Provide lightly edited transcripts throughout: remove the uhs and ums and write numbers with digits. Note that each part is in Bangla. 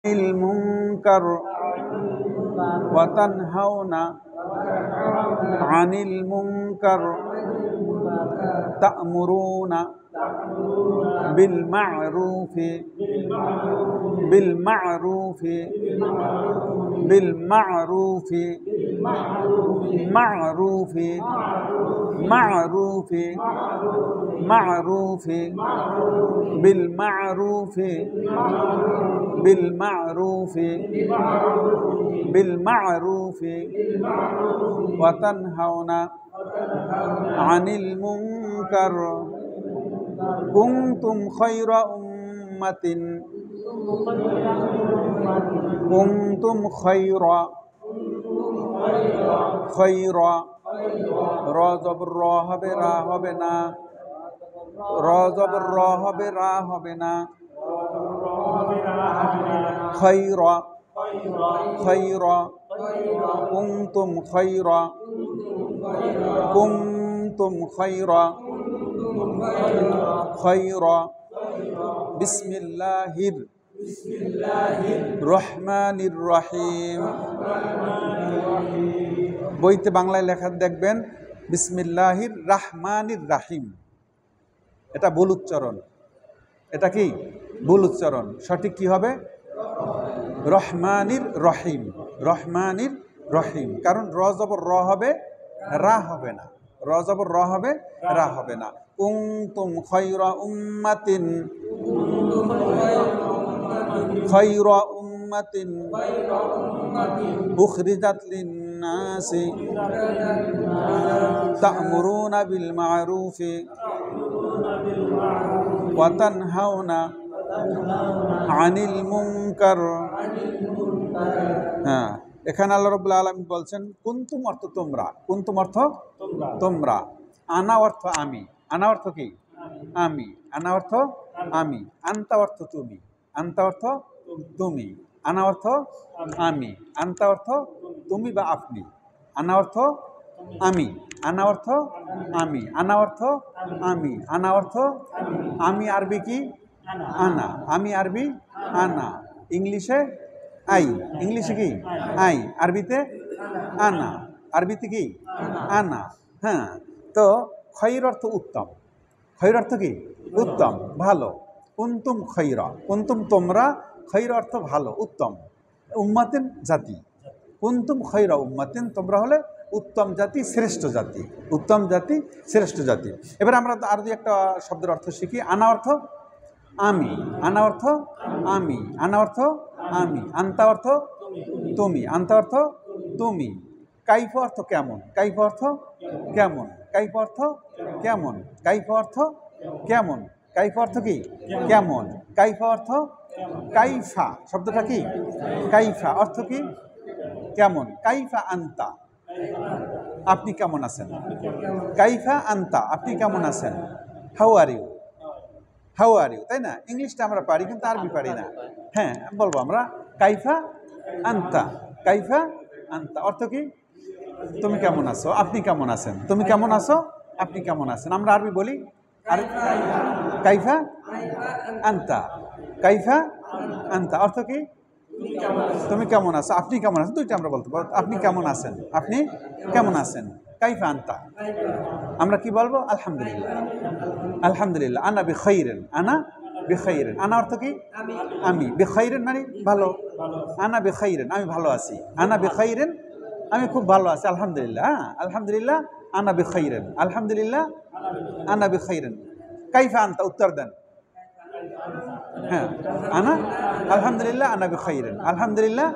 المنكر وتنهون عن المنكر تأمرون بالمعروف بالمعروف بالمعروف معروف معروف معروف بالمعروف بالمعروف بالمعروف وتنهون عن المنكر كنتم خير أمة كنتم خير رازب الراه براه بنا رازب الراه براه بنا خير خير كنتم خير كنتم خير خير بسم الله الرحمن الرحيم বইতে বাংলায় লেখা দেখবেন বিসমিল্লাহির রাহমানির রাহিম। এটা ভুল উচ্চারণ। এটা কি ভুল উচ্চারণ? সঠিক কি হবে? রহমানির রহিম, রহমানির রহিম। কারণ র জবর র হবে, রা হবে না। র জবর র হবে, রা হবে না। কুনতুম খায়রা উম্মাতিন, খায়রা উম্মাতিন উখরিজাত লিন-নাসি তা'মুরুনা বিল মা'রুফি ওয়া তানহাউনা আনিল মুনকার। হ্যাঁ, এখানে আল্লাহ রাব্বুল আলামিন বলছেন কুনতুম অর্থ তোমরা, কুনতুম অর্থ তোমরা, আনা অর্থ আমি। আনা অর্থ কি? আমি। আনা অর্থ আমি, আনতা অর্থ তুমি, আনতা অর্থ তুমি, আনা অর্থ আমি, আনতা অর্থ তুমি বা আপনি, আনা অর্থ আমি, আনা অর্থ আমি, আনা অর্থ আমি, আনা অর্থ আমি। আরবি কি? আনা। আমি আরবি আনা। ইংলিশে আই, ইংলিশে কি? আই। আরবিতে আনা, আরবিতে কি? আনা। হ্যাঁ, তো খৈর অর্থ উত্তম। খৈর অর্থ কি? উত্তম, ভালো। কুনতুম খৈরা, কুনতুম তোমরা, খৈর অর্থ ভালো, উত্তম। উম্মাতিন জাতি, কুনতুম খৈরা উম্মাতিন তোমরা হলে উত্তম জাতি, শ্রেষ্ঠ জাতি। উত্তম জাতি, শ্রেষ্ঠ জাতি। এবার আমরা আর দুই একটা শব্দের অর্থ শিখি। আনা অর্থ আমি, আনা অর্থ আমি, আনা অর্থ আমি, আনতা অর্থ তুমি, আনতা অর্থ তুমি। কাইফ অর্থ কেমন, কাইফ অর্থ কেমন, কাইফ অর্থ কেমন, কাইফ অর্থ কেমন, কাইফ অর্থ কি? কেমন। কাইফা অর্থ কাইফা, শব্দটা কি? কাইফা অর্থ কি? কেমন। কাইফা আনতা, আপনি কেমন আছেন। কাইফা আনতা, আপনি কেমন আছেন। How are you, how are you, তাই না? ইংলিশটা আমরা পারি কিন্তু আরবি পারি না। হ্যাঁ, বলবো আমরা কাইফা আনতা, কাইফা আনতা অর্থ কি? তুমি কেমন আছো, আপনি কেমন আছেন। তুমি কেমন আছো, আপনি কেমন আছেন। আমরা আরবি বলি আর কাইফা আনতা, কাইফা আনতা অর্থ কি? তুমি কেমন আছো, আপনি কেমন আছেন। দুইটা আমরা বলতে পারবো। আপনি কেমন আছেন, আপনি কেমন আছেন। কাইফা আনতা আমরা কি বলবো? আলহামদুলিল্লাহ, আলহামদুলিল্লাহ। আনা বিখাইরিন, আনা বিখাইরিন। আনা অর্থ কি? আমি। বিখাইরিন মানে ভালো। আনা বিখাইরিন, আমি ভালো আছি। আনা বিখাইরিন, আমি খুব ভালো আছি, আলহামদুলিল্লাহ। হ্যাঁ, আলহামদুলিল্লাহ। আনা বিখাইরিন, আলহামদুলিল্লাহ। আনা বিখাইরিন। কাইফা আনতা, উত্তর দেন। হ্যাঁ, আনা আলহামদুলিল্লাহ, আনা বিখাইরিন, আলহামদুলিল্লাহ,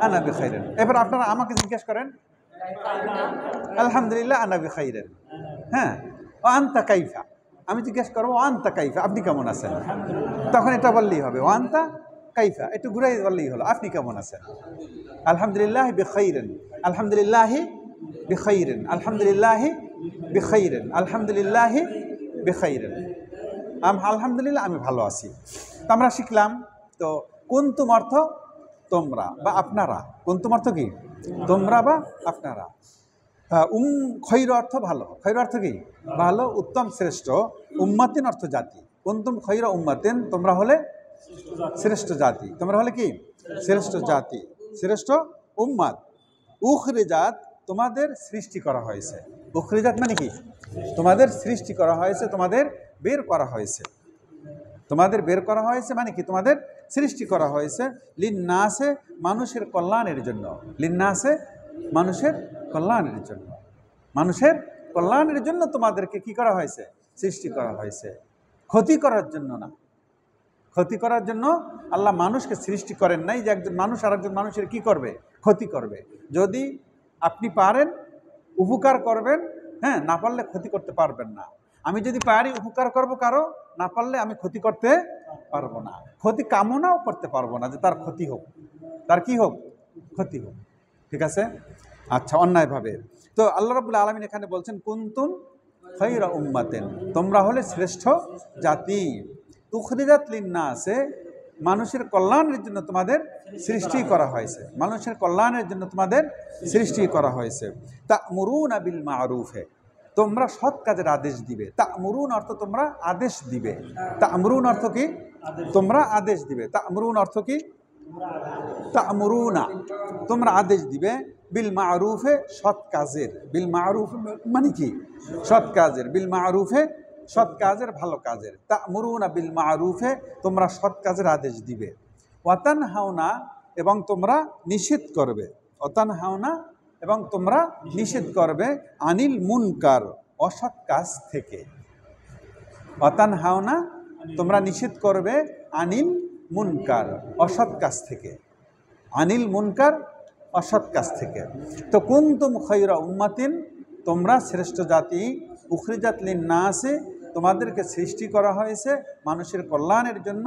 আনা বিখাইরিন। এবার আপনারা আমাকে জিজ্ঞেস করেন আলহামদুলিল্লাহ আনা বিখাইরিন। হ্যাঁ, ও আনতা কাইফা, আমি জিজ্ঞেস করবো ও আনতা কাইফা, আপনি কেমন আছেন। তখন এটা বললেই হবে ও আনতা কাইফা, একটু ঘুরাই বললেই হলো আপনি কেমন আছেন। আলহামদুলিল্লাহ বিখাইরিন, আলহামদুলিল্লাহ বিখাইরিন, আলহামদুলিল্লাহ বিখাইরিন, আলহামদুলিল্লাহ বিখাইরিন। আলহামদুলিল্লাহ আমি ভালো আছি। তো আমরা শিখলাম। তো কুনতুম অর্থ তোমরা বা আপনারা। কুনতুম অর্থ কি? তোমরা বা আপনারা। খৈর অর্থ ভালো। খৈর অর্থ কি? ভালো, উত্তম, শ্রেষ্ঠ। উম্মাতিন অর্থ জাতি। কুনতুম খৈরা উম্মাতিন তোমরা হলে শ্রেষ্ঠ জাতি, তোমরা হলে কি শ্রেষ্ঠ জাতি, শ্রেষ্ঠ উম্মাত। উখরিজাত তোমাদের সৃষ্টি করা হয়েছে, উখরিজাত মানে কি তোমাদের সৃষ্টি করা হয়েছে, তোমাদের বের করা হয়েছে, তোমাদের বের করা হয়েছে মানে কি তোমাদের সৃষ্টি করা হয়েছে। লিন্নাসে মানুষের কল্যাণের জন্য, লিন্নাসে মানুষের কল্যাণের জন্য, মানুষের কল্যাণের জন্য তোমাদেরকে কি করা হয়েছে সৃষ্টি করা হয়েছে, ক্ষতি করার জন্য না। ক্ষতি করার জন্য আল্লাহ মানুষকে সৃষ্টি করেন নাই যে একজন মানুষ আর একজন মানুষের কি করবে ক্ষতি করবে। যদি আপনি পারেন উপকার করবেন, হ্যাঁ, না পারলে ক্ষতি করতে পারবেন না। আমি যদি পারি উপকার করব কারো, না পারলে আমি ক্ষতি করতে পারবো না, ক্ষতি কামনাও করতে পারবো না যে তার ক্ষতি হোক, তার কি হোক ক্ষতি হোক। ঠিক আছে, আচ্ছা, অন্যায়ভাবে। তো আল্লাহ রাব্বুল আলামিন এখানে বলছেন কুনতুম খায়রা উম্মাতিন, তোমরা হলে শ্রেষ্ঠ জাতি। উখরিজাত লিন্নাসে মানুষের কল্যাণের জন্য তোমাদের সৃষ্টি করা হয়েছে, মানুষের কল্যাণের জন্য তোমাদের সৃষ্টি করা হয়েছে। তা'মুরুনা বিল মা'রুফে, তোমরা সৎ কাজের আদেশ দিবে। তা'মুরুন অর্থ তোমরা আদেশ দিবে, তা'মুরুন অর্থ কি তোমরা আদেশ দিবে, তা'মুরুন অর্থ কি তা'মুরুনা তোমরা আদেশ দিবে, বিল মা'রুফে সৎ কাজের, বিল মা'রুফ মানে কি সৎ কাজের, বিল মা'রুফে সৎ কাজের ভালো কাজের। তা'মুরুনা বিল মা'রুফে তোমরা সৎ কাজের আদেশ দিবে। ওয়াতানহাউনা এবং তোমরা নিষেধ করবে, ওয়াতানহাউনা এবং তোমরা নিষেধ করবে, আনিল মুনকার অসৎ কাজ থেকে। ওয়াতানহাউনা তোমরা নিষেধ করবে, আনিল মুনকার অসৎ কাজ থেকে, আনিল মুনকার অসৎ কাজ থেকে। তো কুনতুম খায়রা উম্মাতিন, তোমরা শ্রেষ্ঠ জাতি। উখরিজাত লিন্নাসে তোমাদেরকে সৃষ্টি করা হয়েছে মানুষের কল্যাণের জন্য।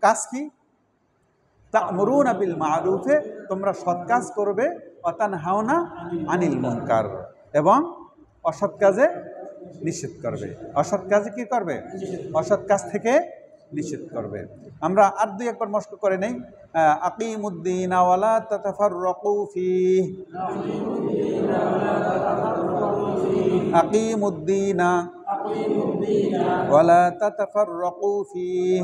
কাজ কি? তা'মুরুনা বিল মা'রুফে তোমরা সৎ কাজ করবে, ওয়াতানহাউনা আনিল মুনকার এবং অসৎ কাজে নিষেধ করবে। অসৎ কাজে কি করবে? অসৎ কাজ থেকে নিষেধ করবে। আমরা আর দুই একবার মস্ক করে নেই। আকিমুদ্দিন ওয়ালা তাতাফাররাকু ফীহি, আকিমুদ্দিন ওয়ালা তাতাফাররাকু ফীহি,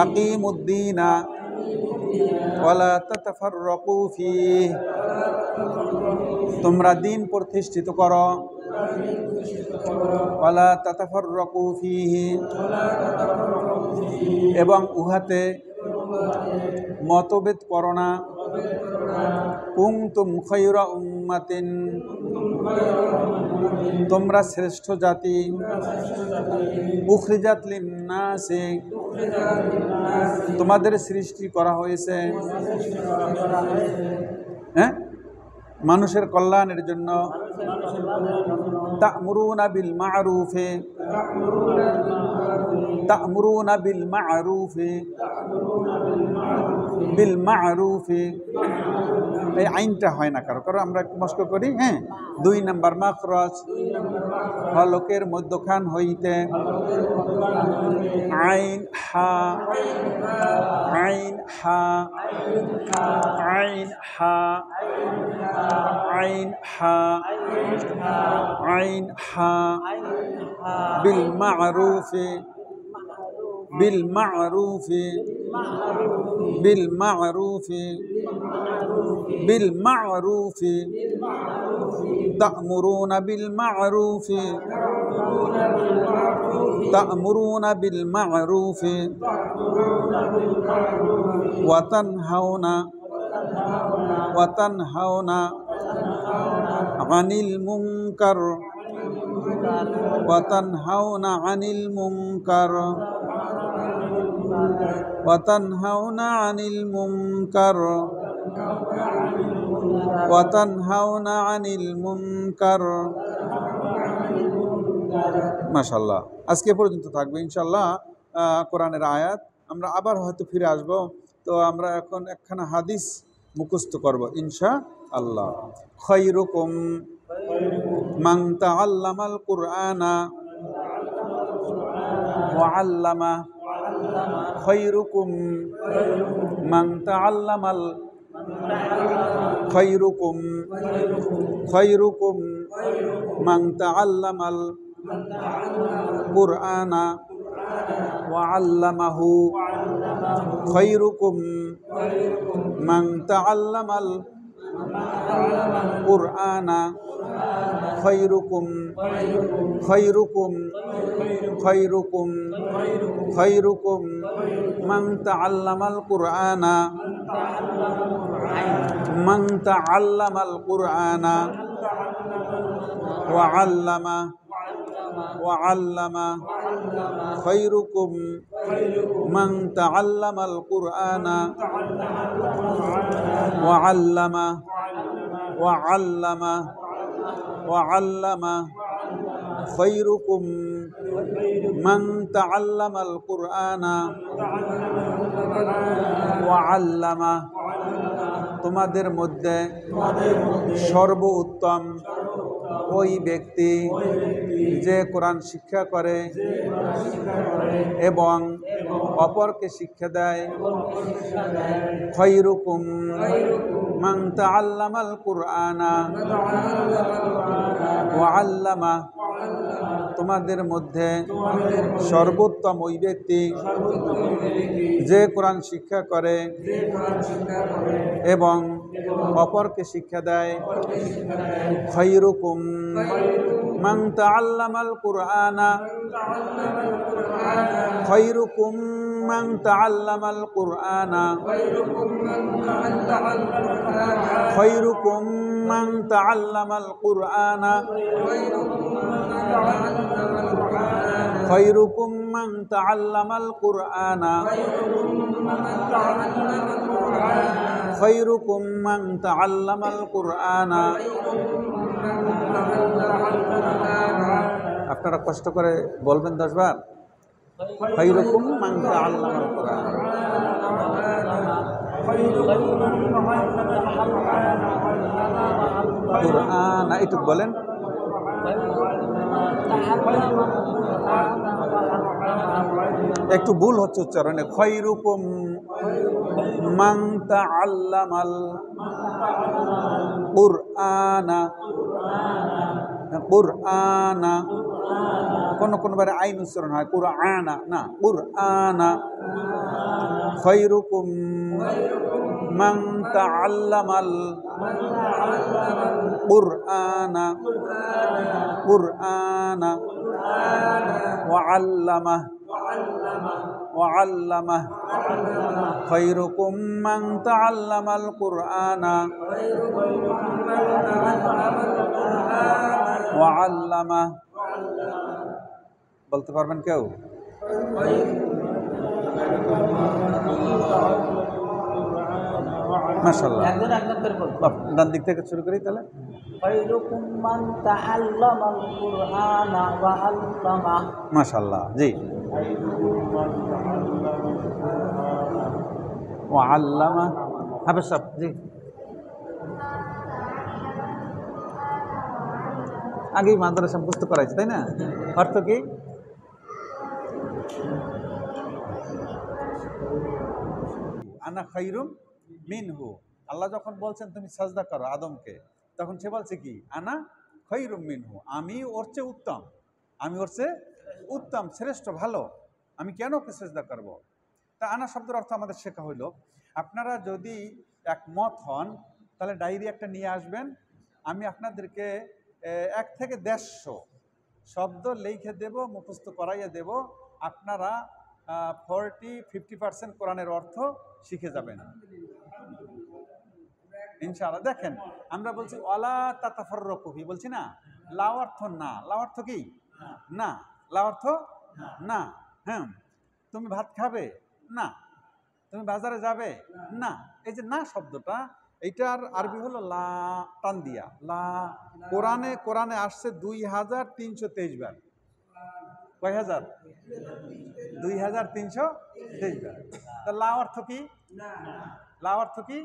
আকিমুদ্দিন ওয়ালা তাতাফাররাকু ফীহি, তোমরা দিন প্রতিষ্ঠিত করো, ওয়ালা তাতাফাররাকু ফীহি এবং উহাতে মতভেদ করো না। কুনতুম খায়রা উম্মাতিন তোমরা শ্রেষ্ঠ জাতি। উখরিজাত লিন্নাসে তোমাদের সৃষ্টি করা হয়েছে, হ্যাঁ, মানুষের কল্যাণের জন্য। তা'মুরুনা বিল মা'রুফে, তা'মুরুনা বিল মা'রুফে, বিল মা'রুফে এই আইনটা হয় না কারো কারো, আমরা একটু মস্ক করি। হ্যাঁ, 2 নম্বর মাখরাজ হলকের মধ্যখান হইতে আইন হা, আইন হা, আইন হা, আইন হা, আইন হা, বিল মা'রুফে, বিল মা'রুফে, বিল মা'রুফে, বিল মা'রুফে, তা'মুরুনা বিল মা'রুফে, তা'মুরুনা বিল মা'রুফে, ওয়া তানহাউনা, ওয়া তানহাউনা আনিল মুনকার, ওয়া তানহাউনা আনিল মুনকার, ওয়া তানহাউনা আনিল মুনকার, ওয়া তানহাউনা আনিল মুনকার। মাশাআল্লাহ, আজকে পর্যন্ত থাকবে ইনশাআল্লাহ কোরআনের আয়াত। আমরা আবার হয়তো ফিরে আসব। তো আমরা এখন একখানা হাদিস মুখস্থ করব ইনশাআল্লাহ। খায়রুকুম মান তাআল্লামাল কুরআনা ওয়া আল্লামা, খায়রুকুম মান তাআল্লামাল, খায়রুকুম, খায়রুকুম মান তাআল্লামাল কুরআনা وعلمه خيركم من تعلم القرآن خيركم خيركم خيركم خيركم من تعلم القرآن من تعلم القرآن وعلم خيركم من تعلم القرآن وعلم خيركم من تعلم القرآن وعلم তোমাদের মধ্যে সর্ব উত্তম ওই ব্যক্তি যে কোরআন শিক্ষা করে এবং অপরকে শিক্ষা দেয়। খায়রুকুম মান তাআল্লামাল কুরআনা ওয়া আল্লামা তোমাদের মধ্যে সর্বোত্তম ওই ব্যক্তি যে কোরআন শিক্ষা করে এবং অপরকে শিক্ষা দেয়। খায়রুকুম মান তাআল্লামাল কুরআনা খায়রুকুম মান তাআল্লামাল কুরআনা খায়রুকুম মান তাআল্লামাল কুরআনা খায়রুকুম মান তাআল্লামাল কুরআনা খায়রুকুম মান তাআল্লামাল কুরআনা। আপনারা কষ্ট করে বলবেন 10 বার খায়রুকুম মান তাআল্লামাল কুরআন। কুরআন একটু বলেন। একটু ভুল হচ্ছে উচ্চারণে। খায়রুকুম মান তাআল্লামাল কুরআনা কুরআনা কোনবারে আইন উচ্চারণ হয় কুরআনা না কুরআনা। খায়রুকুম মান তাআল্লামাল কুরআনা কুরআনা ওয়া আল্লামা খায়রুকুম মান তাআল্লামাল কুরআনা ওয়া আল্লামা। বলতে পারবেন কেউ? মাশাআল্লাহ। ডান দিক থেকে শুরু করি তাহলে। খায়রুকুম মান তাআল্লামাল কুরআনা ওয়া আল্লামা। মাশাআল্লাহ, জি। ওয়া আল্লামা হাফেজ সাহেব, জি। আগেই মাদ্রাসা মুখস্থ করাইছে তাই না? অর্থ কি? আনা খায়রুম মিনহু। আল্লাহ যখন বলছেন তুমি সাজদা করো আদমকে, তখন সে বলছে কি? আনা খায়রুম মিনহু, আমি ওর চেয়ে উত্তম, আমি ওর চেয়ে উত্তম, শ্রেষ্ঠ, ভালো, আমি কেন ওকে সাজদা করব? তা আনা শব্দের অর্থ আমাদের শেখা হইল। আপনারা যদি একমত হন তাহলে ডায়েরি একটা নিয়ে আসবেন, আমি আপনাদেরকে 1 থেকে 150 শব্দ লিখে দেব, মুখস্থ করাইয়া দেব। আপনারা 40-50% কোরআনের অর্থ শিখে যাবেন ইনশাআল্লাহ। দেখেন, আমরা বলছি ওয়ালা তাতাফাররাকু ফি, বলছি না? লা অর্থ না, লা অর্থ কি? না, লা অর্থ না। হ্যাঁ, তুমি ভাত খাবে না, তুমি বাজারে যাবে না, এই যে না শব্দটা, এইটার আরবি হলো লা, টান দিয়া লা। কোরআনে আসছে 2323 বার। কয় হাজার? 2323 বার। তা লা অর্থ কি? লা অর্থ কি?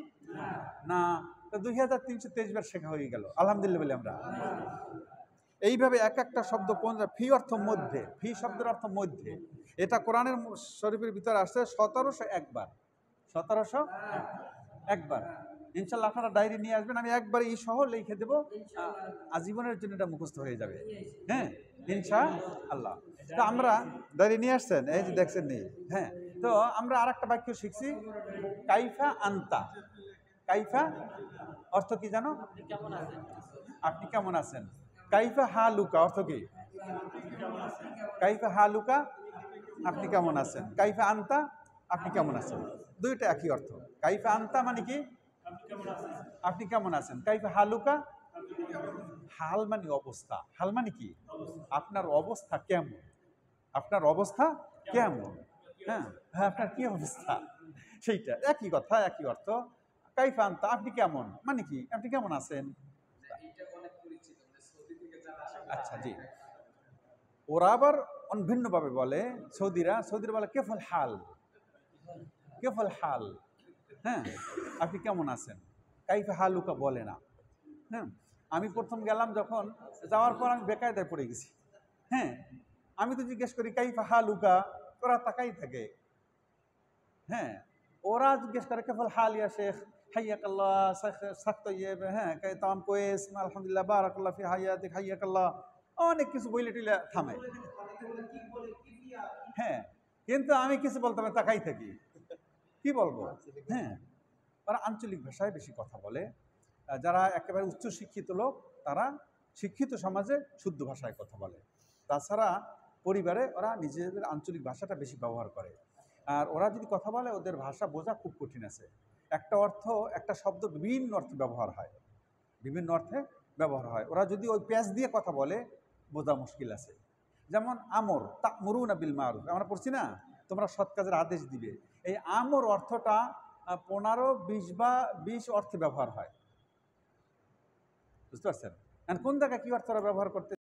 না। তো 2323 বার শেখা হয়ে গেল, আলহামদুলিল্লাহ বলি আমরা। এইভাবে এক একটা শব্দ কোন ফি অর্থ মধ্যে, ফি শব্দের অর্থ মধ্যে, এটা কোরআনের শরীফের ভিতরে আসছে 1701 বার। 1701 বার। ইনশাআল্লাহ আপনারা ডায়েরি নিয়ে আসবেন, আমি একবারে এই সহ লিখে দেবো, আজীবনের জন্য এটা মুখস্থ হয়ে যাবে। হ্যাঁ, ইনশাআল্লাহ। তো আমরা দাঁড়িয়ে নিয়ে আসছেন, এই যে দেখছেন নি, হ্যাঁ। তো আমরা আর একটা বাক্য শিখছি, কাইফা আন্তা। কাইফা অর্থ কি জানো? আপনি কেমন আছেন। কাইফা হালুকা অর্থ কি? কাইফা হালুকা, আপনি কেমন আছেন। কাইফা আন্তা, আপনি কেমন আছেন। দুইটা একই অর্থ। কাইফা আন্তা মানে কি? আপনি কেমন আছেন। কাইফা হালুকা, হাল মানে অবস্থা। হাল মানে কি? আপনার অবস্থা কেমন, আপনার অবস্থা কেমন, হ্যাঁ হ্যাঁ, আপনার কি অবস্থা, সেইটা একই কথা, একই অর্থ। কাইফা আনতা, আপনি কেমন মানে কি, আপনি কেমন আছেন। আচ্ছা, জি। ওরা আবার ভিন্নভাবে বলে, সৌদিরা বলে কেফল হাল, কেফল হাল, হ্যাঁ, আপনি কেমন আছেন। কাইফা হালুকা বলে না। হ্যাঁ, আমি প্রথম গেলাম যখন, যাওয়ার পর আমি বেকায়দায় পড়ে গেছি। হ্যাঁ, আমি তো জিজ্ঞেস করি কাইফা হালুকা, ওরা তাকাই থাকে। হ্যাঁ, ওরা জিজ্ঞেস করে কেফল হাল ইয়া শেখ, হাইয়াকাল্লাহ শেখ তৈয়ব, হ্যাঁ তাম কোয়েস আলহামদুলিল্লাহ বারাকাল্লাহ ফি হায়াতিক হাইয়াকাল্লাহ, অনেক কিছু বইলে টিলে থামে। হ্যাঁ, কিন্তু আমি কিছু বলতে হবে, তাকাই থাকি, কি বলবো। হ্যাঁ, ওরা আঞ্চলিক ভাষায় বেশি কথা বলে। যারা একেবারে উচ্চ শিক্ষিত লোক, তারা শিক্ষিত সমাজে শুদ্ধ ভাষায় কথা বলে। তাছাড়া পরিবারে ওরা নিজেদের আঞ্চলিক ভাষাটা বেশি ব্যবহার করে। আর ওরা যদি কথা বলে, ওদের ভাষা বোঝা খুব কঠিন আছে। একটা অর্থ, একটা শব্দ বিভিন্ন অর্থে ব্যবহার হয়, বিভিন্ন অর্থে ব্যবহার হয়। ওরা যদি ওই প্যাঁচ দিয়ে কথা বলে, বোঝা মুশকিল আছে। যেমন আমর, তা'মুরুনা বিল মারুফ, আমরা পড়ছি না, তোমরা সৎ কাজের আদেশ দিবে। এই আমর অর্থটা 15, 20 বা 20 অর্থে ব্যবহার হয়, বুঝতে পারছেন। কোন জায়গায় কি অর্থ ওরা ব্যবহার করতে